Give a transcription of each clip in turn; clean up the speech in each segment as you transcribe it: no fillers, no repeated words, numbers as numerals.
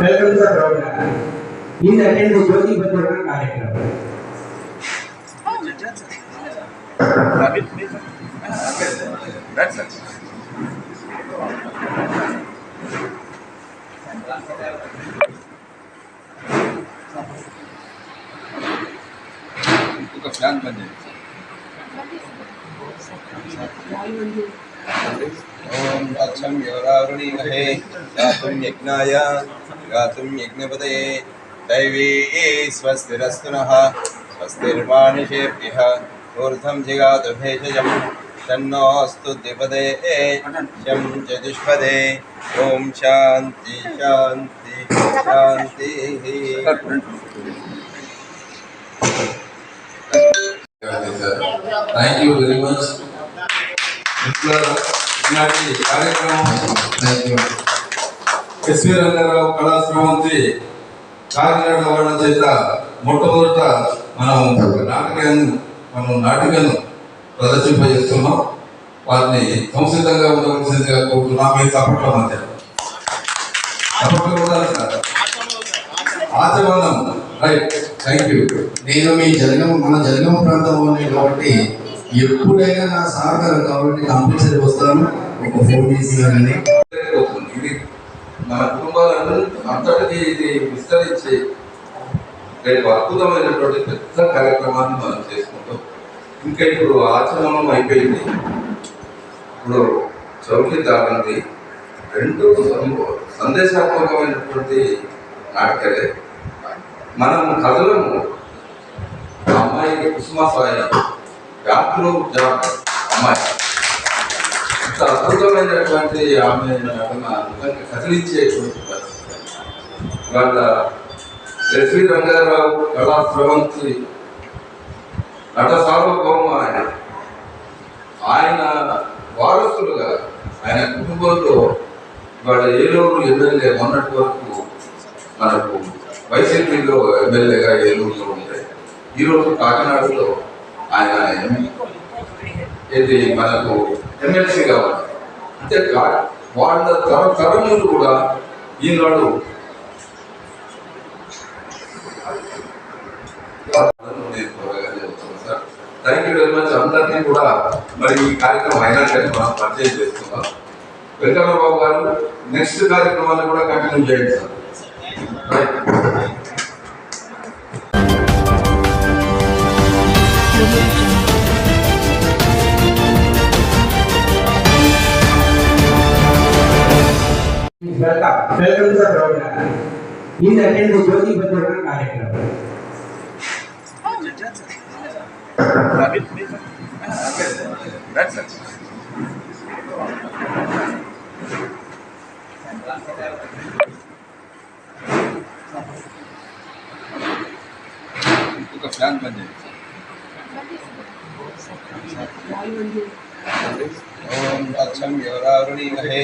Welcome to the program. Please attend the Jyoti Bhajan कार्यक्रम. Plan बन जाए। ओम तत्सम योरावृणीमहे गातुं यज्ञाय गातुं यज्ञपतये दैवी स्वस्तिरस्तु नः स्वस्तिर्मानुषेभ्यः ऊर्ध्वं जिगातु भेषजं तन्नोऽस्तु द्विपदे शं चतुष्पदे ओम शांति शांति शांतिः। Thank you very much. SV Rangarao కళాశ్రమంతి కాకినాడ వాళ్ళ చేత మొట్టమొదట నాటికను ప్రదర్శింపజేస్తున్నాం. వారిని సంసిద్ధంగా ఉండవలసిందిగా కోరుతున్నాం. మీ తప్పట్ల మధ్య ఆచమనం రైట్. Thank you. నేను మన జనగామ ప్రాంతంలోనే కాబట్టి ఎప్పుడైనా నా సహకారం కాబట్టి కంపల్సరీ వస్తాను. ఒక ఫోన్ చేసినారని ఇది మన కుటుంబాలను అంతటికీ ఇది విస్తరించి రేపు అద్భుతమైనటువంటి పెద్ద కార్యక్రమాన్ని మనం చేసుకుంటాం. ఇంకా ఇప్పుడు ఆచరణం అయిపోయింది. ఇప్పుడు చౌకి దాటింది. రెండు సందేశాత్మకమైనటువంటి నాటకాలే. మనం కథలను అమ్మాయి కుసుమ సాయి వ్యాప్తులు అమ్మాయి ఇంత అద్భుతమైనటువంటి ఆమె కదిలించేటువంటి వాళ్ళ ఎస్వి రంగారావు కళాశ్రమంతి నట సార్వభౌమ ఆయన వారసులుగా ఆయన కుటుంబంలో వాళ్ళ ఏలూరు ఎమ్మెల్యే మొన్నటి వరకు మనకు వైసీపీలో ఎమ్మెల్యేగా ఏలూరులో ఉంటాయి. ఈరోజు కాకినాడలో ఆయన ఇది మనకు ఎమ్మెల్సీ కావాలి. అంటే వాళ్ళ తరములు కూడా ఈనాడు sir. Thank you very much. అందరినీ కూడా మరి ఈ కార్యక్రమం అయినా కానీ మనం పరిచయం చేస్తున్నాం. వెంకటరావు గారు నెక్స్ట్ కార్యక్రమాన్ని కూడా కంటిన్యూ చేయండి sir. Welcome to the program. Please attend the Jyoti Bhajan कार्यक्रम. प्लान बन जाए। ओम तत्सम योरावृणीमहे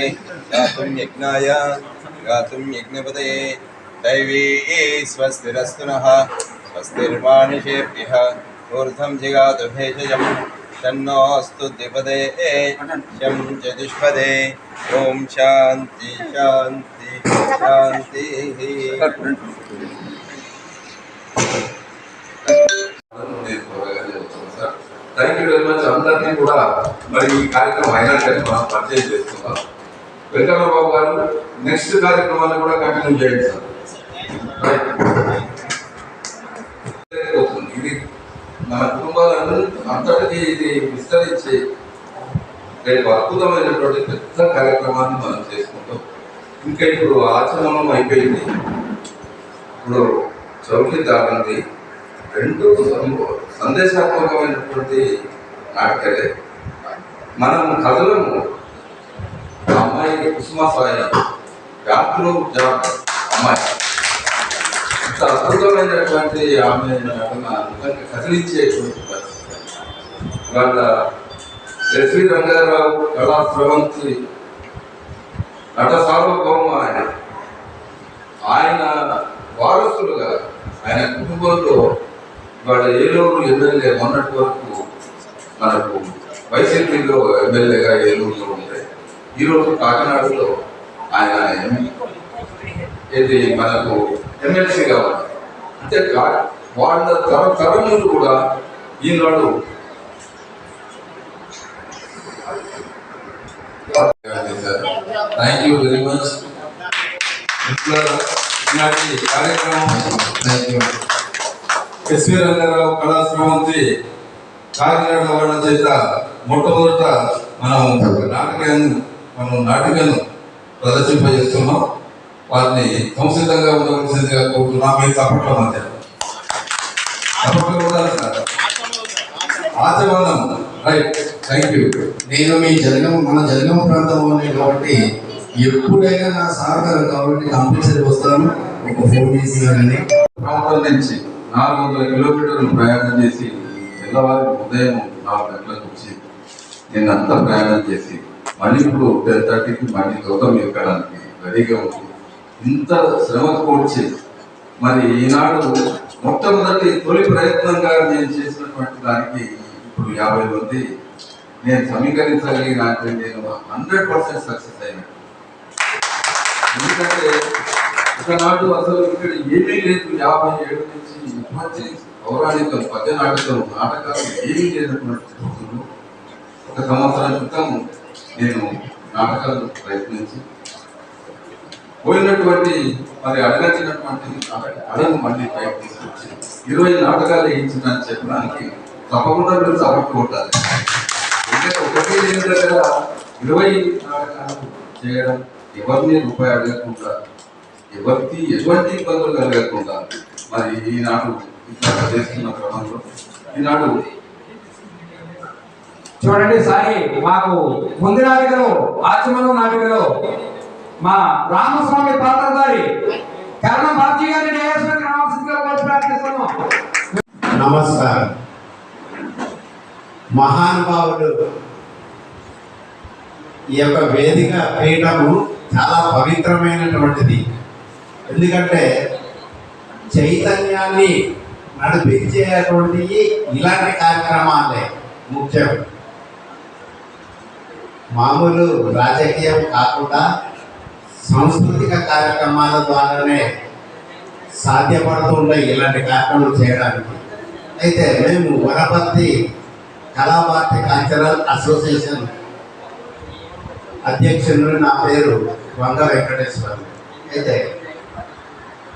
गातुं यज्ञाय गातुं यज्ञपतये दैवी स्वस्तिरस्तु नः स्वस्तिर्मानुषेभ्यः ऊर्ध्वं जिगातु भेषजं तन्नोऽस्तु द्विपदे शं चतुष्पदे ओम शांति शांति शांतिः। Thank you very much. అందరినీ కూడా మరి ఈ కార్యక్రమం అయినా కానీ మనం పరిచయం చేస్తున్నాం. వెంకటరావు గారు నెక్స్ట్ కార్యక్రమాన్ని కూడా కంటిన్యూ చేయండి సార్. ఇది మన కుటుంబాలను అంతటికీ ఇది విస్తరించి రేపు అద్భుతమైనటువంటి పెద్ద కార్యక్రమాన్ని మనం చేసుకుంటాం. ఇంకా ఇప్పుడు ఆచరణం అయిపోయింది. ఇప్పుడు చౌకి దాటింది. రెండు సందేశాత్మకమైనటువంటి నాటకాలే. మనం కథలను అమ్మాయి కుసుమ సాయి వ్యాప్తులు అమ్మాయి ఇంత అద్భుతమైనటువంటి ఆమె కదిలించేటువంటి వాళ్ళ ఎస్వి రంగారావు కళాశ్రమంతి నట సార్వభౌమ ఆయన వారసులుగా ఆయన కుటుంబంలో వాళ్ళ ఏలూరు ఎమ్మెల్యే మొన్నటి వరకు మనకు వైసీపీలో ఎమ్మెల్యేగా ఏలూరులో ఉంటాయి. ఈరోజు కాకినాడలో ఆయన ఏది మనకు ఎమ్మెల్సీగా ఉంది. అంటే వాళ్ళ తరములు కూడా ఈనాడు థ్యాంక్ యూ వెరీ మచ్. ఈనాటి కార్యక్రమం ఎస్వి రంగారావు కళాశ్రమంతి కాకినాడ వాళ్ళ చేత మొట్టమొదట మనం నాటికను ప్రదర్శింపజేస్తున్నాం. వారిని సంసిద్ధంగా ఉండవలసిందిగా కోరుతున్నాం. మీ తప్పట్లో మధ్య తప్పట్లో ఉండాలి సార్. ఆచమనం రైట్. Thank you. నేను మన జనగామ ప్రాంతంలోనే కాబట్టి ఎప్పుడైనా నా సహకారం కాబట్టి కంపల్సరీ వస్తాను. ఒక ఫోన్ చేసినారని ప్రాంతం నుంచి 400 కిలోమీటర్లు ప్రయాణం చేసి తెల్లవారి ఉదయం 4 గంటలకు వచ్చి నేనంతా ప్రయాణం చేసి మళ్ళీ ఇప్పుడు 10:30కి మళ్ళీ గౌతమ్ ఎక్కడానికి రెడీగా ఉంది. ఇంత శ్రమ కూర్చి మరి ఈనాడు మొట్టమొదటి తొలి ప్రయత్నంగా నేను చేసినటువంటి దానికి ఇప్పుడు 50 మంది నేను సమీకరించగలిగినట్టు నేను 100% సక్సెస్ అయినా. ఎందుకంటే ఒకనాడు అసలు ఇక్కడ ఏమీ లేదు. 57 నుంచి 30 పౌరాణికం పద్య నాటకాలు ఏమీ లేనటువంటి రోజులు. 1 సంవత్సరం క్రితం నేను నాటకాలు ప్రయత్నించి పోయినటువంటి మరి అడగచ్చినటువంటి అడగ మళ్ళీ పైకి తీసుకొచ్చి 20 నాటకాలు వేయించిందని చెప్పడానికి తప్పకుండా మీరు సపోర్ట్ కొట్టాలి. ఎందుకంటే ఒకటి లేని దగ్గర 20 నాటకాలు చేయడం, ఎవరిని రూపాయి అడగకుండా, ఎవరికి ఎటువంటి ఇబ్బందులు కలగకుండా మరి ఈనాడు ఇట్లా చేస్తున్న క్రమంలో ఈనాడు చూడండి సాయి మాకు ముందు నాటికలో ఆచమనం నాటికలో మా రామస్వామి పాత్రధారి కరణం బాబ్జీ గారిని ప్రార్థిస్తున్నాం. నమస్కారం. మహానుభావుడు ఈ యొక్క వేదిక పీఠము చాలా పవిత్రమైనటువంటిది. ఎందుకంటే చైతన్యాన్ని నడిపించేటువంటి ఇలాంటి కార్యక్రమాలే ముఖ్యం. మామూలు రాజకీయం కాకుండా సాంస్కృతిక కార్యక్రమాల ద్వారానే సాధ్యపడుతుంటాయి ఇలాంటి కార్యక్రమాలు చేయడానికి. అయితే మేము వనపర్తి కళాభారతి కల్చరల్ అసోసియేషన్ అధ్యక్షుడు. నా పేరు వంగ వెంకటేశ్వర్. అయితే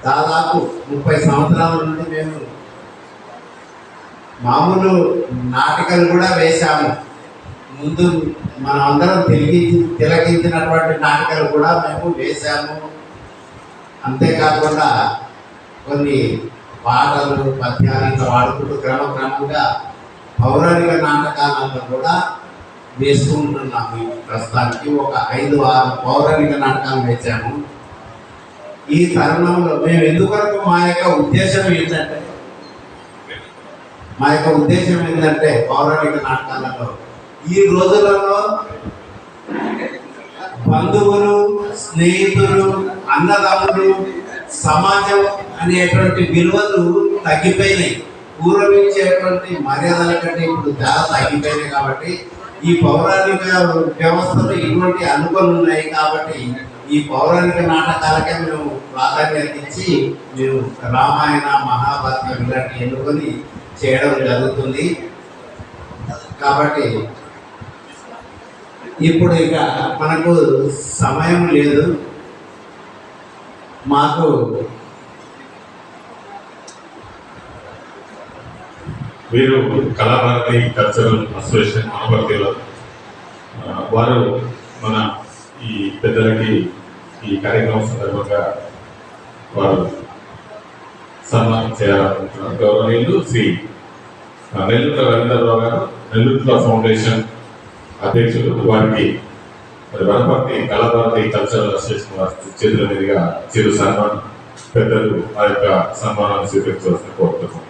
దాదాపు 30 సంవత్సరాల నుండి మేము మామూలు నాటకాలు కూడా వేశాము. ముందు మనం అందరం తిలకించినటువంటి నాటకాలు కూడా మేము వేశాము. అంతేకాకుండా కొన్ని పాటలు పద్యాలు వాడుకుంటూ క్రమక్రమంగా పౌరాణిక నాటకాలను కూడా వేసుకుంటున్నాము. ప్రస్తుతానికి ఒక 5-6 పౌరాణిక నాటకాలు వేసాము. ఈ తరుణంలో మేము ఎందువరకు మా యొక్క ఉద్దేశం ఏంటంటే పౌరాణిక నాటకాలలో ఈ రోజులలో బంధువులు, స్నేహితులు, అన్నదమ్ములు, సమాజం అనేటువంటి విలువలు తగ్గిపోయినాయి. పూర్వమించేటువంటి మర్యాదల కంటే ఇప్పుడు చాలా తగ్గిపోయినాయి. కాబట్టి ఈ పౌరాణిక వ్యవస్థలో ఇటువంటి అనుభవాలు ఉన్నాయి. కాబట్టి ఈ పౌరాణిక నాటకాలకే మేము ప్రాధాన్యత ఇచ్చి మేము రామాయణ, మహాభారతం ఇలాంటి ఎన్నుకొని చేయడం జరుగుతుంది. కాబట్టి ఇప్పుడు ఇక మనకు సమయం లేదు. మాకు వీరు కళాభారతి కల్చరల్ అసోసియేషన్ వనపర్తిలో వారు మన ఈ పెద్దలకి ఈ కార్యక్రమం సందర్భంగా వారు సన్మానం చేయాలనుకుంటున్నారు. గౌరవనీయులు శ్రీ నెల్లూరు రవీంద్రరావు గారు, నెల్లూరు ఫౌండేషన్ అధ్యక్షులు. వారికి వనపర్తి కళాభారతి కల్చరల్ అసోసియేషన్ వారి చేతుల మీదుగా చిరు సన్మానం పెద్దలు ఆ యొక్క సన్మానాన్ని స్వీకరించవలసిన కోరుతున్నాం.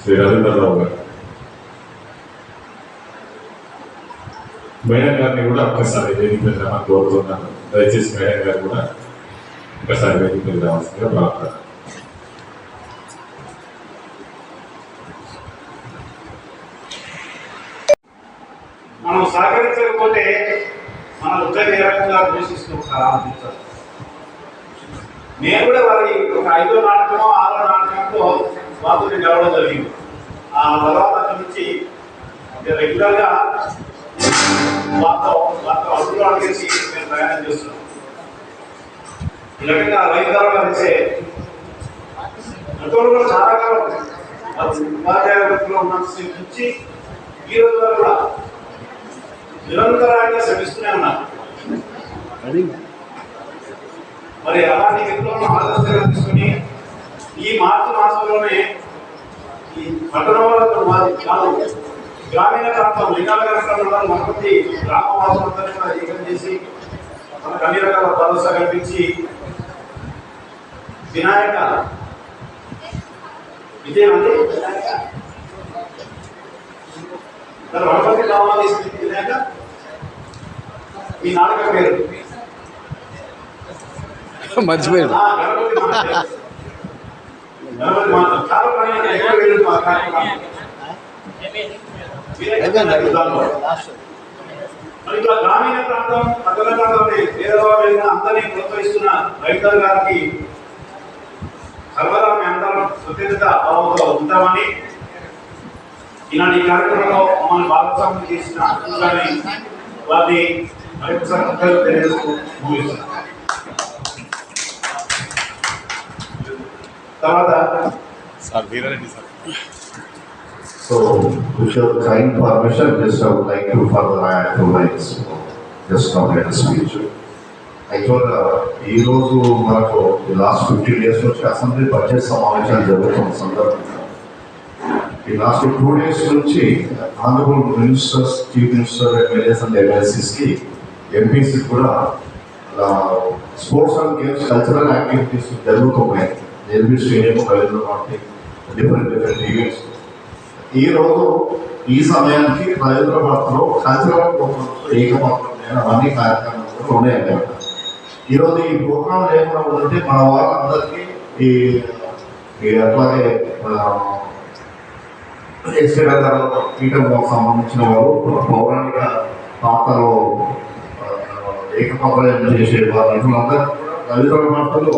శ్రీ రవీంద్రరావు గారు. మేడం గారిని కూడా ఒక్కసారి వేదిక మీద రమ్మని కోరుతున్నాను. దయచేసి మేడం గారు కూడా ఒకసారి వేదిక మీద రావాల్సిందిగా ప్రార్థన. సహకరించకపోతే మన ఉద్యోగ ఏ రకంగా దూషిస్తూ ఆలోచించాలి. నేను కూడా వారి ఒక 5వ నాటకమో 6వ నాటకంతో వారితో గెలవడం జరిగింది. ఆ తర్వాత అక్కడి నుంచి రెగ్యులర్గా వారితో అడుగులో అడిగేసి నేను ప్రయాణం చేస్తున్నాను. ఈ రకంగా రైతులు కలిసే గతంలో కూడా చాలా కాలం ఉపాధ్యాయ వృత్తిలో ఉన్న నుంచి ఈ రోజు వరకు కూడా నిరంతరాయంగా శ్రమిస్తూనే ఉన్నారు. మరి అలాంటి వ్యక్తులను ఆదర్శంగా తీసుకుని ఈ మార్చి మాసంలోనే ఈ పట్టణంలో కాదు గ్రామీణ ప్రాంతం లింగాల మనపతి గ్రామవాసులందరినీ కూడా ఏకం చేసి మనకు అన్ని రకాల భరోసా కల్పించి వినాయక విజయవంతి గణపతి కావాలి వినాయక ఈ నాటక పేరు మర్చిపోయాడు. గణపతి మాత్రం చాలా పని ఎక్కువ వేరు మా కార్యక్రమం ఇట్లా గ్రామీణ ప్రాంతం పట్టణ ప్రాంతంలో పేదవాళ్ళ అందరినీ ప్రోత్సహిస్తున్న రైతుల గారికి సర్వదా మేమందరం కృతజ్ఞత భావంతో ఉంటామని ఇలాంటి కార్యక్రమంలో మమ్మల్ని భాగస్వామ్యం చేసిన వారిని మరొకసారి తెలియజేస్తూ ముగిస్తున్నాం. తర్వాత sir Veerareddy sir. So, with your kind permission, just I would like to further add 2 lines. Just now made a speech. Actually, ఈ రోజు మనకు లాస్ట్ 15 days నుంచి అసెంబ్లీ బడ్జెట్ సమావేశాలు జరుగుతున్న సందర్భంగా ఈ లాస్ట్ 2 days నుంచి honourable ministers, chief minister, MLAs and ఎమ్మెల్సీస్కి, ఎంపీసీ కూడా sports and games cultural activities జరుగుతున్నాయి. LB stadium, Ravindra party, different events. ఈ రోజు ఈ సమయానికి హైదరాబాద్లో కల్చరల్ ప్రోగ్రామ్స్ ఏకమాత్రమైన అన్ని కార్యక్రమాలు కూడా ఉన్నాయన్నమాట. ఈరోజు ఈ ప్రోగ్రాం లేకుండా ఉంటే మన వాళ్ళందరికీ అట్లాగే ఎస్కేఆర్ పీఠంకు సంబంధించిన వారు పౌరాణిక పాత్రలో ఏకపాత్ర చేసే వాళ్ళందరూ కూడా రవీంద్ర పాత్రలు